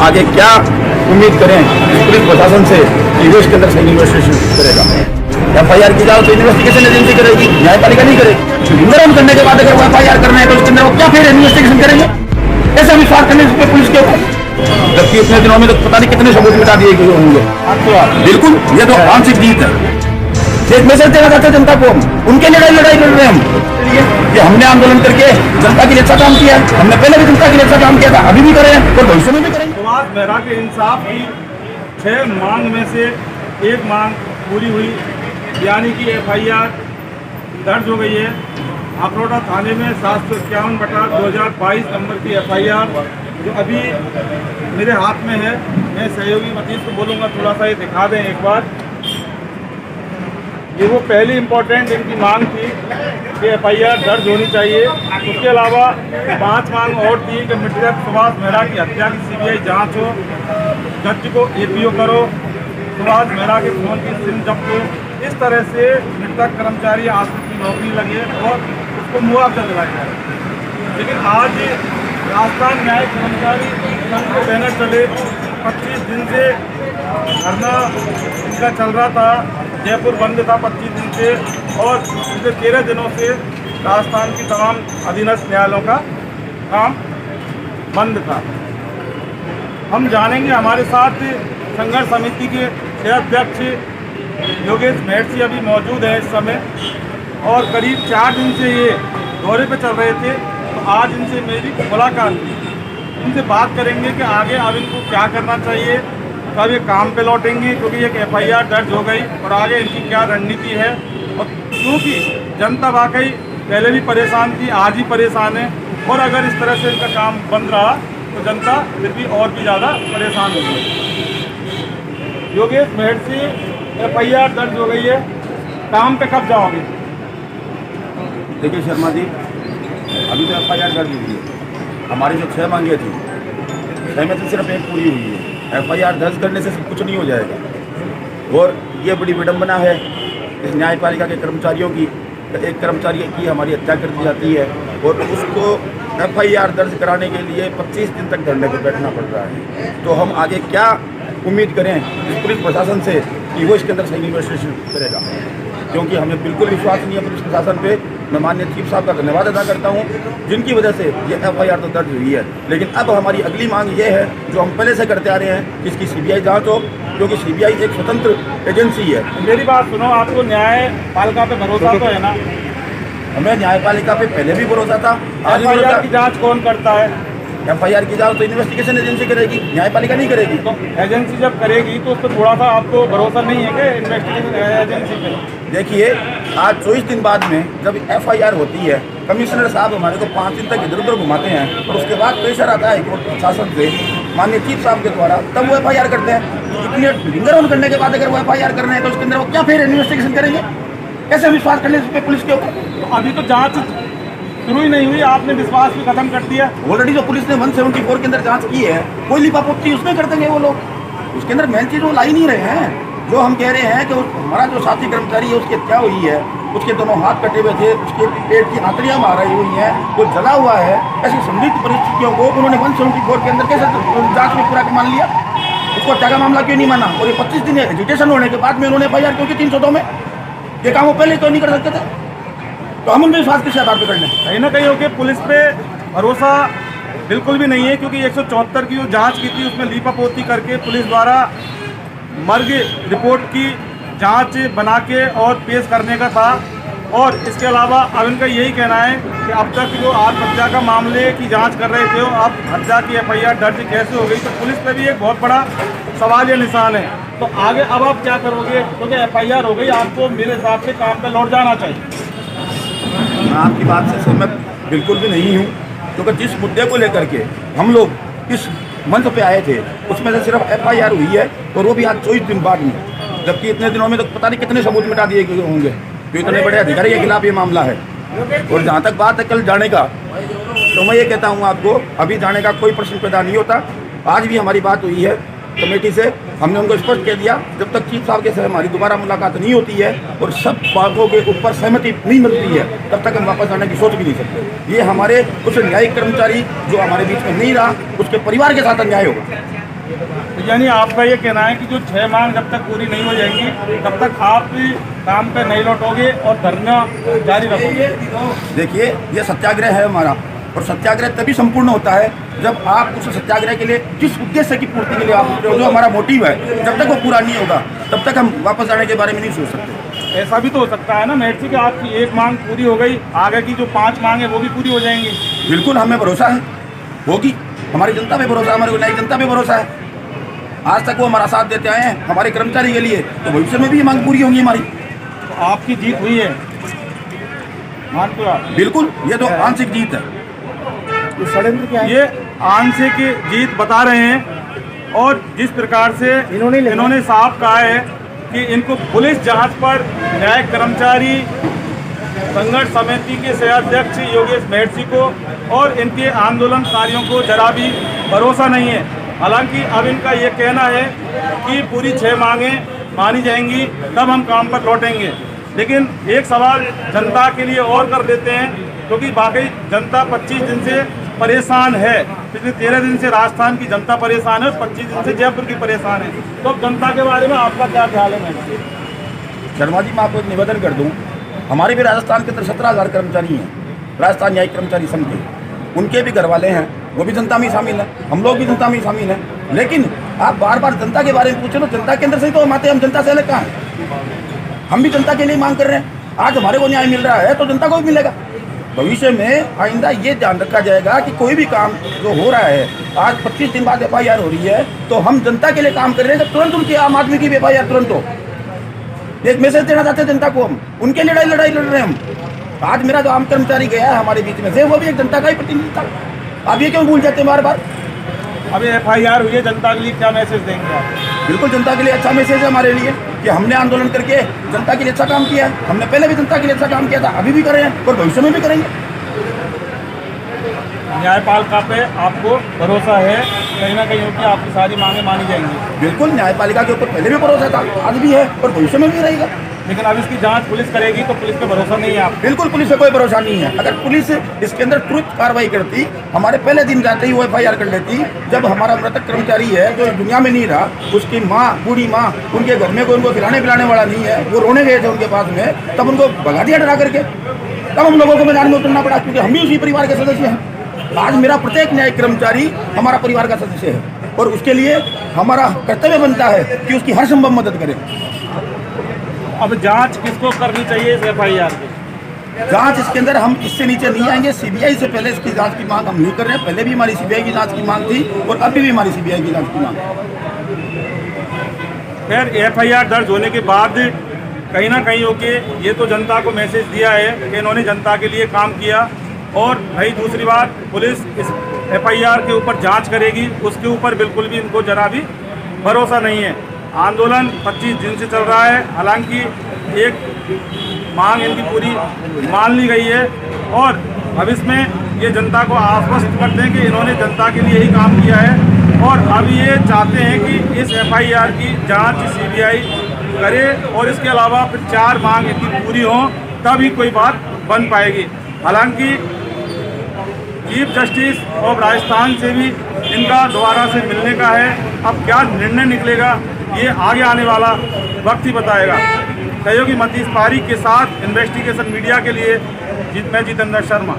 आगे क्या उम्मीद करें पुलिस प्रशासन से कि वो इसके अंदर सही इन्वेस्टिगेशन करेगा। FIR की जाओ तो इन्वेस्टिगेशन एजेंसी करेगी, न्यायपालिका नहीं करेगी। निंदन करने के बाद अगर वो FIR करना है तो उसके अंदर वो क्या फिर इन्वेस्टिगेशन करेंगे? ऐसा विश्वास करने से पुलिस के ऊपर, जबकि इतने दिनों में तो पता नहीं कितने सबूत मिटा दिए गए होंगे। बिल्कुल, ये तो आंशिक जीत है। एक मैसेज देना चाहते जनता को, उनके लिए लड़ाई लड़ रहे हैं हम कि हमने आंदोलन करके जनता के लिए अच्छा काम किया है। हमने पहले भी जनता के लिए अच्छा काम किया था, अभी भी करें और भविष्य में भी करेंगे। सुभाष मेहरा के इंसाफ की 6 मांग में से एक मांग पूरी हुई, यानी कि FIR दर्ज हो गई है। अखरोटा थाने में 751/2022 नंबर की FIR जो अभी मेरे हाथ में है। मैं सहयोगी मतीस को बोलूँगा थोड़ा सा ये दिखा दें एक बार। ये वो पहली इम्पोर्टेंट इनकी मांग थी कि FIR दर्ज होनी चाहिए। उसके अलावा 5 मांग और थी कि मृतक सुभाष मेहरा की हत्या की CBI जांच हो, जज को APO करो, सुभाष मेहरा के फोन की सिम जब्त हो, इस तरह से मृतक कर्मचारी आश्रित की नौकरी लगे और उसको मुआवजा दिलाया जाए। लेकिन आज राजस्थान न्याय कर्मचारी संघ के बैनर चले 25 दिन से धरना इनका चल रहा था। जयपुर बंद था 25 दिन से और पिछले 13 दिनों से राजस्थान की तमाम अधीनस्थ न्यायालयों का काम बंद था। हम जानेंगे, हमारे साथ संघर्ष समिति के अध्यक्ष योगेश मेहर अभी मौजूद है इस समय और करीब 4 दिन से ये दौरे पे चल रहे थे। तो आज इनसे मेरी मुलाकात हुई, इनसे बात करेंगे कि आगे अब इनको क्या करना चाहिए, कब ये काम पे लौटेंगे, क्योंकि एक FIR दर्ज हो गई और आगे इनकी क्या रणनीति है। और क्योंकि जनता वाकई पहले भी परेशान थी, आज ही परेशान है और अगर इस तरह से इनका काम बंद रहा तो जनता फिर भी और भी ज़्यादा परेशान होगी। योगेश मेहर से FIR दर्ज हो गई है, काम पे कब जाओगे? देखिए शर्मा जी, अभी तो FIR दर्ज हुई है। हमारी जो 6 मांगे थी, 6 में से सिर्फ एक पूरी हुई है। FIR दर्ज करने से सब कुछ नहीं हो जाएगा और ये बड़ी विडंबना है इस न्यायपालिका के कर्मचारियों की। एक कर्मचारी की हमारी हत्या कर दी जाती है और उसको FIR दर्ज कराने के लिए 25 दिन तक धरने पर बैठना पड़ रहा है। तो हम आगे क्या उम्मीद करें इस पुलिस प्रशासन से कि वो इसके अंदर सही इन्वेस्टिगेशन करेगा, क्योंकि हमें बिल्कुल विश्वास नहीं है पुलिस प्रशासन पे। मैं माननीय चीफ साहब का धन्यवाद अदा करता हूं जिनकी वजह से ये FIR तो दर्ज हुई है। लेकिन अब हमारी अगली मांग ये है जो हम पहले से करते आ रहे हैं कि इसकी CBI जांच हो, क्योंकि CBI एक स्वतंत्र एजेंसी है। मेरी बात सुनो, आपको न्यायपालिका पे भरोसा तो है ना? हमें न्यायपालिका पे पहले भी भरोसा था, आज भी भरोसा। FIR की जाँच कौन करता है? FIR की जांच तो इन्वेस्टिगेशन एजेंसी करेगी, न्यायपालिका नहीं करेगी। तो एजेंसी जब करेगी तो उस पर थोड़ा सा आपको भरोसा नहीं है कि इन्वेस्टिगेशन एजेंसी पे? देखिए, आज 24 दिन बाद में जब FIR होती है, कमिश्नर साहब हमारे को 5 दिन तक इधर उधर घुमाते हैं और उसके बाद प्रेशर आता है कोर्ट प्रशासन से माननीय चीफ साहब के द्वारा, तब वो FIR करते हैं। इतने लिंगर करने के बाद अगर वो FIR करना है तो उसके अंदर वो क्या फिर इन्वेस्टिगेशन करेंगे? कैसे विश्वास करने पे पुलिस के ऊपर? तो अभी तो जाँच शुरू ही नहीं हुई, आपने विश्वास भी खत्म कर दिया। ऑलरेडी जो पुलिस ने 174 के अंदर जांच की है, कोई लिपापोती उसमें कर देंगे वो लोग। उसके अंदर मेन चीज वो ला ही नहीं रहे हैं। जो हम कह रहे हैं कि हमारा जो साथी कर्मचारी है उसकी हत्या हुई है, उसके दोनों हाथ कटे हुए थे, उसके पेट की आंतड़ियां मार रही हुई हैं, वो जला हुआ है। ऐसी संदिग्ध परिस्थितियों को उन्होंने 174 के अंदर कैसे जांच में पूरा मान लिया? उसको हत्या का मामला क्यों नहीं माना? और ये 25 दिन एजुटेशन होने के बाद में उन्होंने FIR क्योंकि 302 में ये काम वो पहले तो नहीं कर सकते थे। तो हम उनमें विश्वास किस आधार पर कर लें? कहीं ना कहीं होके पुलिस पे भरोसा बिल्कुल भी नहीं है, क्योंकि 174 की जो जांच की थी उसमें लीपापोती करके पुलिस द्वारा मर्ग रिपोर्ट की जांच बना के और पेश करने का था। और इसके अलावा अब इनका यही कहना है कि अब तक जो आत्महत्या का मामले की जांच कर रहे थे, अब हत्या की FIR दर्ज कैसे हो गई? तो पुलिस पे भी एक बहुत बड़ा सवाल या निशान है। तो आगे अब आप क्या करोगे? क्योंकि FIR हो गई, आपको मेरे हिसाब से काम पे लौट जाना चाहिए। मैं आपकी बात से सहमत बिल्कुल भी नहीं हूँ, क्योंकि जिस मुद्दे को लेकर के हम लोग इस मंच पे आए थे उसमें से सिर्फ FIR हुई है और वो भी आज 24 दिन बाद में, जबकि इतने दिनों में तो पता नहीं कितने सबूत मिटा दिए गए होंगे। तो इतने बड़े अधिकारी के खिलाफ ये मामला है। और जहाँ तक बात है कल जाने का, तो मैं ये कहता हूँ आपको, अभी जाने का कोई प्रश्न पैदा नहीं होता। आज भी हमारी बात हुई है कमेटी से, हमने उनको स्पष्ट कह दिया जब तक चीफ साहब के साथ हमारी दोबारा मुलाकात नहीं होती है और सब बातों के ऊपर सहमति नहीं मिलती है, तब तक हम वापस आने की सोच भी नहीं सकते। ये हमारे कुछ न्यायिक कर्मचारी जो हमारे बीच में नहीं रहा, उसके परिवार के साथ अन्याय होगा। तो यानी आपका ये कहना है कि जो 6 मांग जब तक पूरी नहीं हो जाएंगी तब तक आप काम पे नहीं लौटोगे और धरना जारी रखोगे? देखिए, ये सत्याग्रह है हमारा, और सत्याग्रह तभी संपूर्ण होता है जब आप उस सत्याग्रह के लिए जिस उद्देश्य की पूर्ति के लिए आप उठ रहे हो, जो हमारा मोटिव है, जब तक वो पूरा नहीं होगा तब तक हम वापस आने के बारे में नहीं सोच सकते। ऐसा भी तो हो सकता है ना मेहर कि आपकी एक मांग पूरी हो गई, आगे की जो 5 मांग है वो भी पूरी हो जाएंगी। बिल्कुल, हमें भरोसा है होगी, हमारी जनता पे भरोसा है, हमारी न्यायिक जनता पे भरोसा है। आज तक वो हमारा साथ देते आए हैं हमारे कर्मचारी के लिए, तो भविष्य में भी ये मांग पूरी होंगी हमारी। तो आपकी जीत हुई है, मानते हो आप? बिल्कुल, ये तो आंशिक जीत है। षड्यंत्र क्या है? ये आंशिक जीत बता रहे हैं, और जिस प्रकार से इन्होंने साफ कहा है कि इनको पुलिस जांच पर न्यायिक कर्मचारी संघर्ष समिति के सहअध्यक्ष योगेश मेहर को और इनके आंदोलनकारियों को जरा भी भरोसा नहीं है। हालांकि अब इनका ये कहना है कि पूरी 6 मांगें मानी जाएंगी तब हम काम पर लौटेंगे। लेकिन एक सवाल जनता के लिए और कर देते हैं, क्योंकि बाकी जनता 25 दिन से परेशान है। पिछले 13 दिन से राजस्थान की जनता परेशान है, 25 दिन से जयपुर की परेशान है। तो अब जनता के बारे में आपका क्या ख्याल है? शर्मा जी, मैं आपको एक निवेदन कर दूं, हमारे भी राजस्थान के अंदर 17,000 कर्मचारी हैं, राजस्थान न्यायिक कर्मचारी संघ के, उनके भी घर वाले हैं, वो भी जनता में शामिल है, हम लोग भी जनता में शामिल हैं। लेकिन आप बार बार जनता के बारे में पूछे तो जनता के अंदर से ही तो हम आते हैं, हम जनता से अलग कहाँ हैं? हम भी जनता के लिए मांग कर रहे हैं। आज हमारे को न्याय मिल रहा है तो जनता को भी मिलेगा। भविष्य में आइंदा ये ध्यान रखा जाएगा कि कोई भी काम जो हो रहा है, आज 25 दिन बाद FIR हो रही है, तो हम जनता के लिए काम कर रहे हैं, तुरंत उनकी आम आदमी की भी FIR तुरंत हो। एक मैसेज देना चाहते हैं जनता को, हम उनके लड़ाई लड़ रहे हैं हम। आज मेरा जो आम कर्मचारी गया है हमारे बीच में से, वो भी एक जनता का ही प्रतिनिधि था। आप ये क्यों भूल जाते हैं बार बार? अभी FIR हुई है, जनता के लिए क्या मैसेज देंगे आप? बिल्कुल, जनता के लिए अच्छा मैसेज है हमारे लिए कि हमने आंदोलन करके जनता के लिए अच्छा काम किया है। हमने पहले भी जनता के लिए अच्छा काम किया था, अभी भी कर रहे हैं और भविष्य में भी करेंगे। न्यायपालिका पे आपको भरोसा है कहीं ना कहीं कि आपकी सारी मांगें मानी जाएंगी? बिल्कुल, न्यायपालिका के ऊपर पहले भी भरोसा था, आज भी है और भविष्य में भी रहेगा। लेकिन अब इसकी जांच पुलिस करेगी तो पुलिस पे भरोसा नहीं है आप? बिल्कुल, पुलिस पे कोई भरोसा नहीं है। अगर पुलिस इसके अंदर तुरंत कार्रवाई करती, हमारे पहले दिन जाते ही वो FIR कर लेती। जब हमारा मृतक कर्मचारी है जो दुनिया में नहीं रहा, उसकी माँ, बूढ़ी माँ, उनके घर में कोई उनको खिलाने पिलाने वाला नहीं है, वो रोने गए थे उनके पास में, तब उनको भगा दिया डरा करके। तब हम लोगों को मैदान में उतरना पड़ा, क्योंकि हम भी उसी परिवार के सदस्य हैं। आज मेरा प्रत्येक न्यायिक कर्मचारी हमारा परिवार का सदस्य है, और उसके लिए हमारा कर्तव्य बनता है कि उसकी हर संभव मदद करें। अब जांच किसको करनी चाहिए इस FIR की? जांच इसके अंदर हम इससे नीचे नहीं आएंगे। CBI से पहले इसकी जांच की मांग हम नहीं कर रहे हैं। पहले भी हमारी CBI की जांच की मांग थी और अभी भी हमारी CBI की जांच की मांग है। खैर, FIR दर्ज होने के बाद कहीं ना कहीं होके ये तो जनता को मैसेज दिया है कि इन्होंने जनता के लिए काम किया। और भाई दूसरी बात, पुलिस इस FIR के ऊपर जांच करेगी, उसके ऊपर बिल्कुल भी इनको जरा भी भरोसा नहीं है। आंदोलन 25 दिन से चल रहा है, हालांकि एक मांग इनकी पूरी मान ली गई है, और अब इसमें ये जनता को आश्वस्त करते हैं कि इन्होंने जनता के लिए ही काम किया है। और अब ये चाहते हैं कि इस FIR की जांच CBI करे, और इसके अलावा फिर 4 मांग इनकी पूरी हों, तभी कोई बात बन पाएगी। हालांकि चीफ जस्टिस ऑफ राजस्थान से भी इनका दोबारा से मिलने का है। अब क्या निर्णय निकलेगा ये आगे आने वाला वक्त ही बताएगा। सहयोगी मतीश पारी के साथ इन्वेस्टिगेशन मीडिया के लिए मैं जितेंद्र शर्मा।